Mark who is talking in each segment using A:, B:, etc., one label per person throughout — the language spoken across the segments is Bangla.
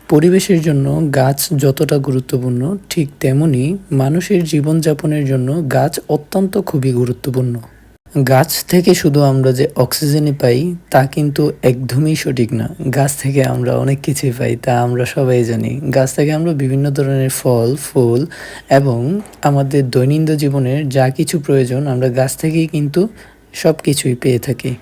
A: পরিবেশের জন্য গাছ যতটা গুরুত্বপূর্ণ ঠিক তেমনি মানুষের জীবনযাপনের জন্য গাছ অত্যন্ত খুবই গুরুত্বপূর্ণ। গাছ থেকে শুধু আমরা যে অক্সিজেনই পাই তা কিন্তু একদমই সঠিক না। গাছ থেকে আমরা অনেক কিছুই পাই, তা আমরা সবাই জানি। গাছ থেকে আমরা বিভিন্ন ধরনের ফল, ফুল এবং আমাদের দৈনন্দিন জীবনের যা কিছু প্রয়োজন আমরা গাছ থেকেই কিন্তু সব কিছুই পেয়ে থাকি।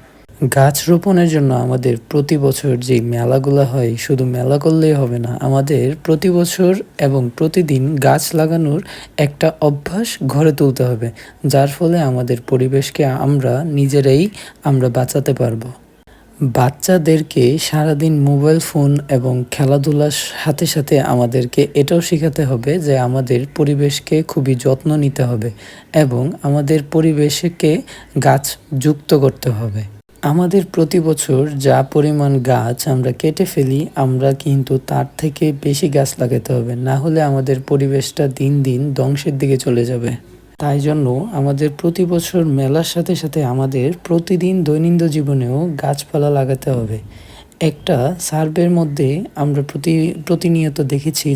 A: গাছ রোপণের জন্য আমাদের প্রতি বছর যে মেলাগুলো হয়, শুধু মেলা করলেই হবে না, আমাদের প্রতি বছর এবং প্রতিদিন গাছ লাগানোর একটা অভ্যাস গড়ে তুলতে হবে, যার ফলে আমাদের পরিবেশকে আমরা বাঁচাতে পারবো। বাচ্চাদেরকে সারাদিন মোবাইল ফোন এবং খেলাধুলার সাথে সাথে আমাদেরকে এটাও শেখাতে হবে যে আমাদের পরিবেশকে খুবই যত্ন নিতে হবে এবং আমাদের পরিবেশকে গাছ যুক্ত করতে হবে। আমাদের প্রতি বছর যা পরিমাণ গাছ আমরা কেটে ফেলি, আমরা কিন্তু তার থেকে বেশি গাছ লাগাতে হবে, না হলে আমাদের পরিবেশটা দিন দিন ধ্বংসের দিকে চলে যাবে। তাই জন্য আমাদের প্রতি বছর মেলার সাথে সাথে আমাদের প্রতিদিন দৈনন্দিন জীবনেও গাছপালা লাগাতে হবে। একটা সার্ভের মধ্যে আমরা প্রতিনিয়ত দেখেছি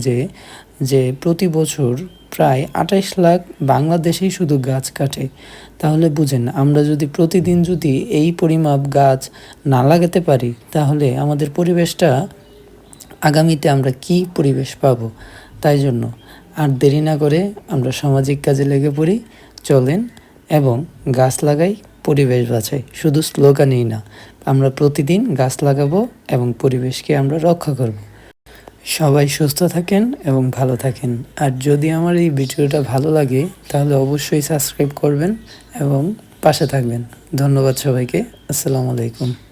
A: যে প্রতি বছর প্রায় ২৮ লাখ বাংলাদেশেই শুধু গাছ কাটে। তাহলে বুঝেন, আমরা যদি প্রতিদিন এই পরিমাপ গাছ না লাগাতে পারি, তাহলে আমাদের পরিবেশটা আগামীতে আমরা কি পরিবেশ পাবো? তাই জন্য আর দেরি না করে আমরা সামাজিক কাজে লেগে পড়ি। চলেন এবং গাছ লাগাই, পরিবেশ বাঁচাই। শুধু স্লোগানই না, আমরা প্রতিদিন গাছ লাগাবো এবং পরিবেশকে আমরা রক্ষা করব। সবাই সুস্থ থাকেন এবং ভালো থাকেন। আর যদি আমার এই ভিডিওটা ভালো লাগে তাহলে অবশ্যই সাবস্ক্রাইব করবেন এবং পাশে থাকবেন। ধন্যবাদ সবাইকে। আসসালামু আলাইকুম।